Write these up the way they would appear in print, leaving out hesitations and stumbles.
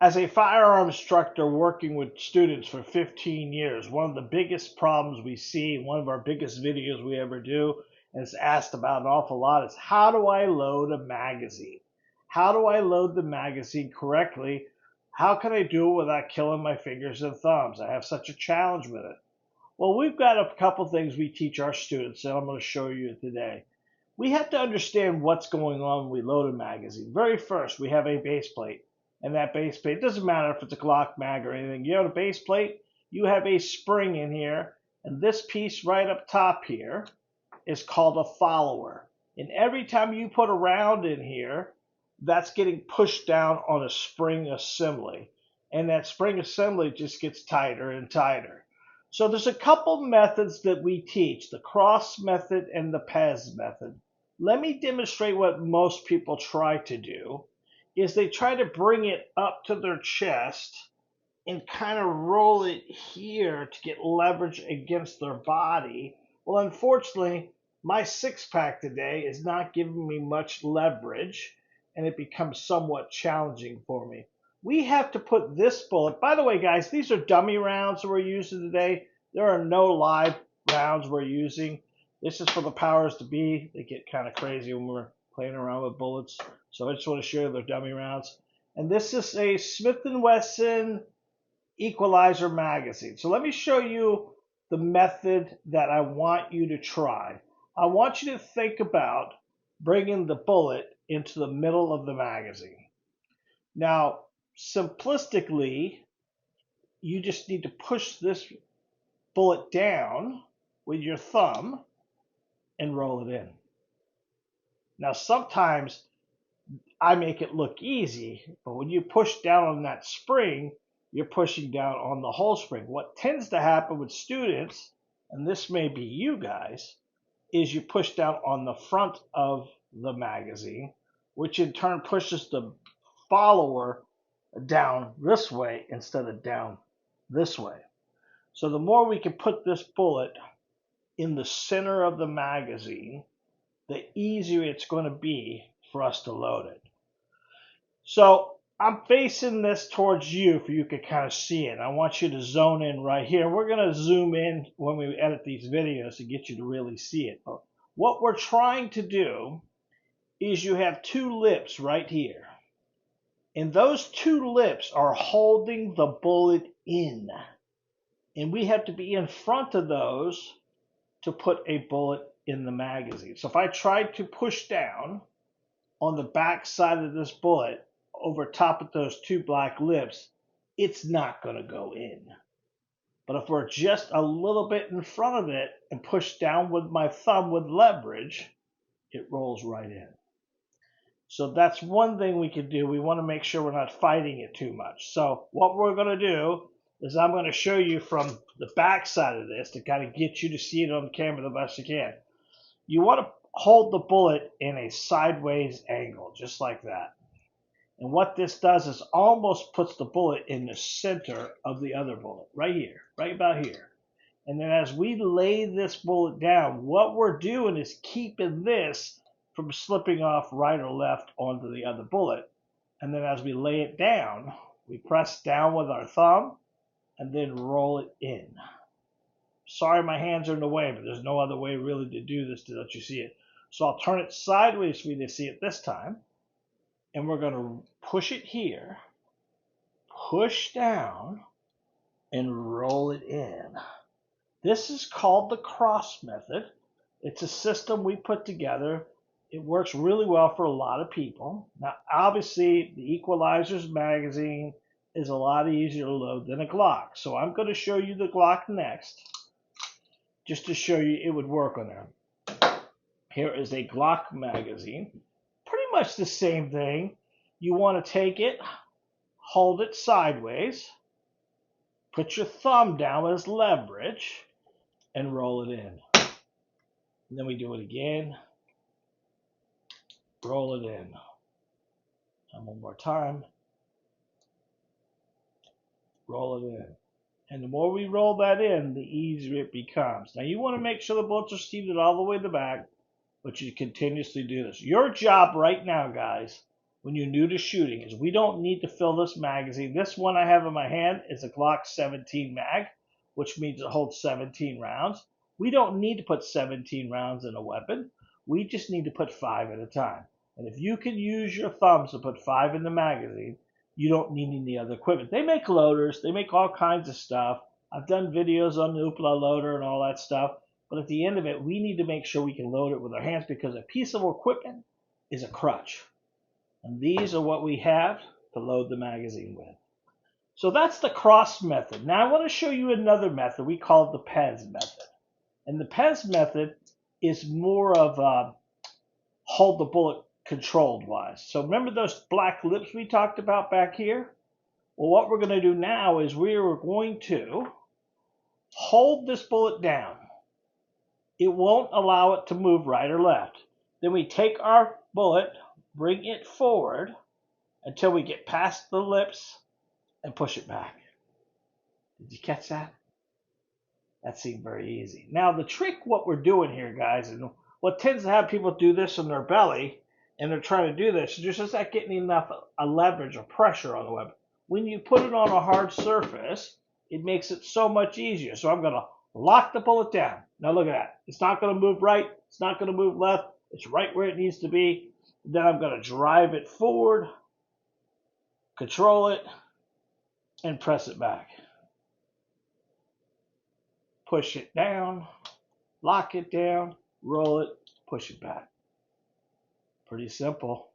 As a firearm instructor working with students for 15 years, one of the biggest problems we see, one of our biggest videos we ever do, and it's asked about an awful lot, is how do I load a magazine? How do I load the magazine correctly? How can I do it without killing my fingers and thumbs? I have such a challenge with it. Well, we've got a couple things we teach our students that I'm going to show you today. We have to understand what's going on when we load a magazine. Very first, we have a base plate. And that base plate, doesn't matter if it's a Glock mag or anything, you have a base plate, you have a spring in here, and this piece right up top here is called a follower. And every time you put a round in here, that's getting pushed down on a spring assembly. And that spring assembly just gets tighter and tighter. So there's a couple methods that we teach, the cross method and the Pez method. Let me demonstrate what most people try to do, is they try to bring it up to their chest and kind of roll it here to get leverage against their body. Well, unfortunately, my six-pack today is not giving me much leverage, and it becomes somewhat challenging for me. We have to put this bullet, by the way, guys, these are dummy rounds that we're using today. There are no live rounds we're using. This is for the powers to be. They get kind of crazy when we're playing around with bullets. So I just want to show you their dummy rounds. And this is a Smith & Wesson equalizer magazine. So let me show you the method that I want you to try. I want you to think about bringing the bullet into the middle of the magazine. Now, simplistically, you just need to push this bullet down with your thumb and roll it in. Now, sometimes I make it look easy, but when you push down on that spring, you're pushing down on the whole spring. What tends to happen with students, and this may be you guys, is you push down on the front of the magazine, which in turn pushes the follower down this way instead of down this way. So the more we can put this bullet in the center of the magazine, the easier it's going to be for us to load it. So I'm facing this towards you for you can kind of see it. I want you to zone in right here. We're going to zoom in when we edit these videos to get you to really see it. But what we're trying to do is you have two lips right here. And those two lips are holding the bullet in. And we have to be in front of those to put a bullet in the magazine. So if I try to push down on the back side of this bullet over top of those two black lips, it's not going to go in. But if we're just a little bit in front of it and push down with my thumb with leverage, it rolls right in. So that's one thing we can do. We want to make sure we're not fighting it too much. So what we're going to do is I'm going to show you from the back side of this to kind of get you to see it on camera the best you can. You want to hold the bullet in a sideways angle, just like that. And what this does is almost puts the bullet in the center of the other bullet, right here, right about here. And then as we lay this bullet down, what we're doing is keeping this from slipping off right or left onto the other bullet. And then as we lay it down, we press down with our thumb and then roll it in. Sorry my hands are in the way, but there's no other way really to do this to let you see it. So I'll turn it sideways for you to see it this time. And we're going to push it here, push down, and roll it in. This is called the cross method. It's a system we put together. It works really well for a lot of people. Now, obviously, the Equalizers magazine is a lot easier to load than a Glock. So I'm going to show you the Glock next, just to show you it would work on there. Here is a Glock magazine. Pretty much the same thing. You want to take it, hold it sideways, put your thumb down as leverage, and roll it in. And then we do it again. Roll it in. And one more time. Roll it in. And the more we roll that in, the easier it becomes. Now you want to make sure the bullets are seated all the way to the back, but you continuously do this. Your job right now, guys, when you're new to shooting is we don't need to fill this magazine. This one I have in my hand is a Glock 17 mag, which means it holds 17 rounds. We don't need to put 17 rounds in a weapon. We just need to put 5 at a time. And if you can use your thumbs to put 5 in the magazine, you don't need any other equipment. They make loaders. They make all kinds of stuff. I've done videos on the Hoopla loader and all that stuff. But at the end of it, we need to make sure we can load it with our hands because a piece of equipment is a crutch. And these are what we have to load the magazine with. So that's the cross method. Now I want to show you another method. We call it the PEZ method. And the PEZ method is more of a hold the bullet controlled wise. So remember those black lips we talked about back here? Well, what we're going to do now is we are going to hold this bullet down. It won't allow it to move right or left. Then we take our bullet, bring it forward until we get past the lips and push it back. Did you catch that? That seemed very easy. Now the trick, what we're doing here, guys, and what tends to have people do this on their belly, and they're trying to do this, is just not getting enough a leverage or pressure on the weapon. When you put it on a hard surface, it makes it so much easier. So I'm going to lock the bullet down. Now look at that. It's not going to move right. It's not going to move left. It's right where it needs to be. Then I'm going to drive it forward, control it, and press it back. Push it down, lock it down, roll it, push it back. Pretty simple.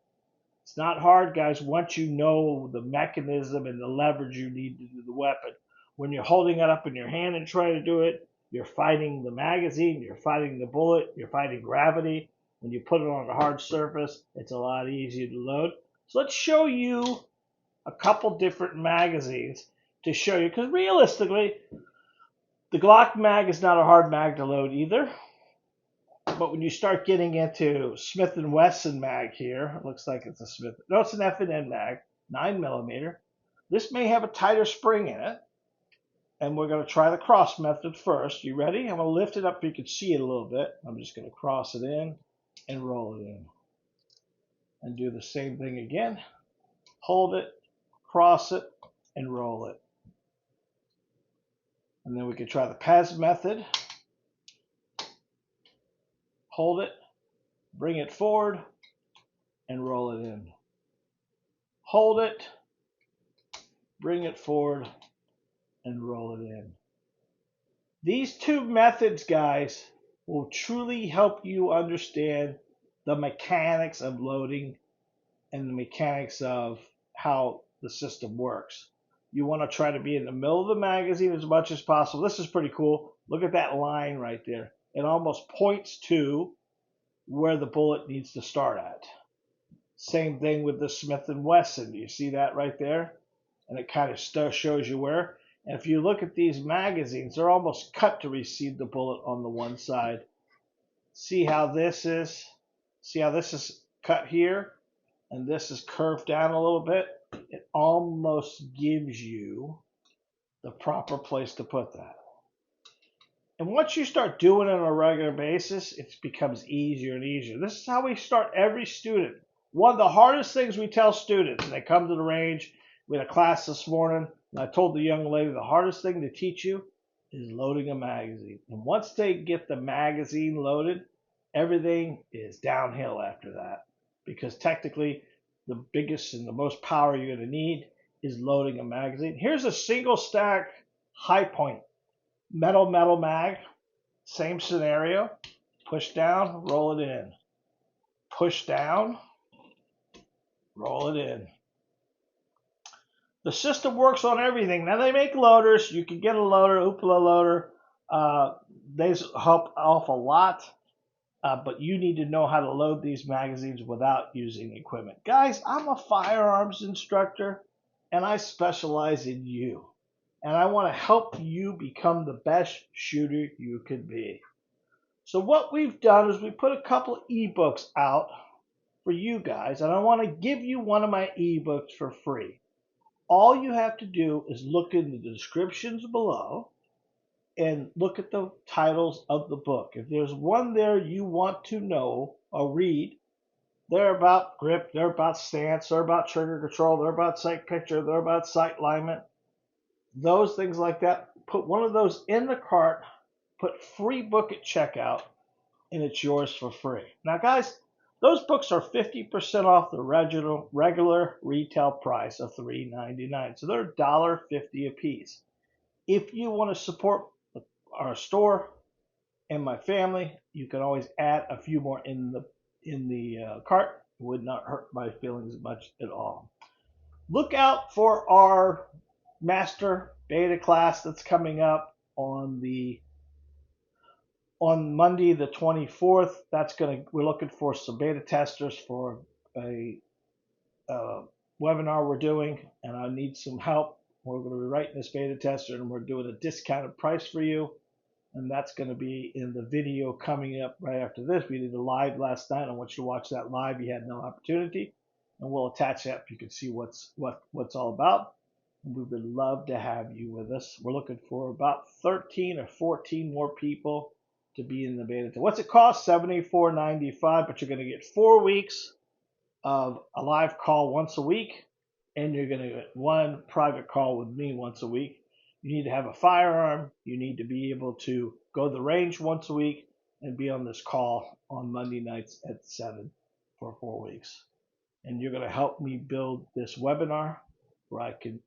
It's not hard, guys, once you know the mechanism and the leverage you need to do the weapon. When you're holding it up in your hand and trying to do it, you're fighting the magazine, you're fighting the bullet, you're fighting gravity. When you put it on a hard surface, it's a lot easier to load. So let's show you a couple different magazines to show you, because realistically, the Glock mag is not a hard mag to load either. But when you start getting into Smith & Wesson mag here, it looks like it's a Smith. No, it's an F&N mag, 9mm. This may have a tighter spring in it. And we're going to try the cross method first. You ready? I'm going to lift it up so you can see it a little bit. I'm just going to cross it in and roll it in. And do the same thing again. Hold it, cross it, and roll it. And then we can try the PEZ method. Hold it, bring it forward, and roll it in. Hold it, bring it forward, and roll it in. These two methods, guys, will truly help you understand the mechanics of loading and the mechanics of how the system works. You want to try to be in the middle of the magazine as much as possible. This is pretty cool. Look at that line right there. It almost points to where the bullet needs to start at. Same thing with the Smith & Wesson. Do you see that right there? And it kind of shows you where. And if you look at these magazines, they're almost cut to receive the bullet on the one side. See how this is? See how this is cut here? And this is curved down a little bit? It almost gives you the proper place to put that. And once you start doing it on a regular basis, it becomes easier and easier. This is how we start every student. One of the hardest things we tell students, and they come to the range, we had a class this morning, and I told the young lady the hardest thing to teach you is loading a magazine. And once they get the magazine loaded, everything is downhill after that. Because technically, the biggest and the most power you're going to need is loading a magazine. Here's a single stack high point. Metal mag, same scenario. Push down, roll it in. Push down, roll it in. The system works on everything. Now they make loaders. You can get a loader, Hoopla loader. They help awful lot. But you need to know how to load these magazines without using equipment. Guys, I'm a firearms instructor, and I specialize in you. And I want to help you become the best shooter you could be. So what we've done is we put a couple of ebooks out for you guys, and I want to give you one of my ebooks for free. All you have to do is look in the descriptions below and look at the titles of the book. If there's one there you want to know or read, They're about grip, they're about stance, they're about trigger control, they're about sight picture, they're about sight alignment. Those things like that. Put one of those in the cart, put free book at checkout, and it's yours for free. Now, guys, those books are 50% off the regular retail price of $3.99. So they're $1.50 a piece. If you want to support our store and my family, you can always add a few more in the cart. It would not hurt my feelings much at all. Look out for our master beta class that's coming up on Monday the 24th. We're looking for some beta testers for a webinar we're doing, and I need some help. We're going to be writing this beta tester, and we're doing a discounted price for you, and that's going to be in the video coming up right after this. We did a live last night. I want you to watch that live. You had no opportunity, and we'll attach that so you can see what's all about. We would love to have you with us. We're looking for about 13 or 14 more people to be in the beta. What's it cost? $74.95, but you're going to get 4 weeks of a live call once a week, and you're going to get one private call with me once a week. You need to have a firearm. You need to be able to go to the range once a week and be on this call on Monday nights at 7 for 4 weeks. And you're going to help me build this webinar where I can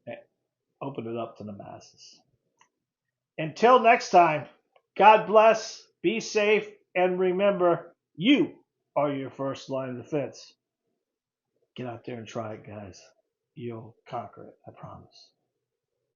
open it up to the masses. Until next time, God bless, be safe, and remember, you are your first line of defense. Get out there and try it, guys. You'll conquer it, I promise.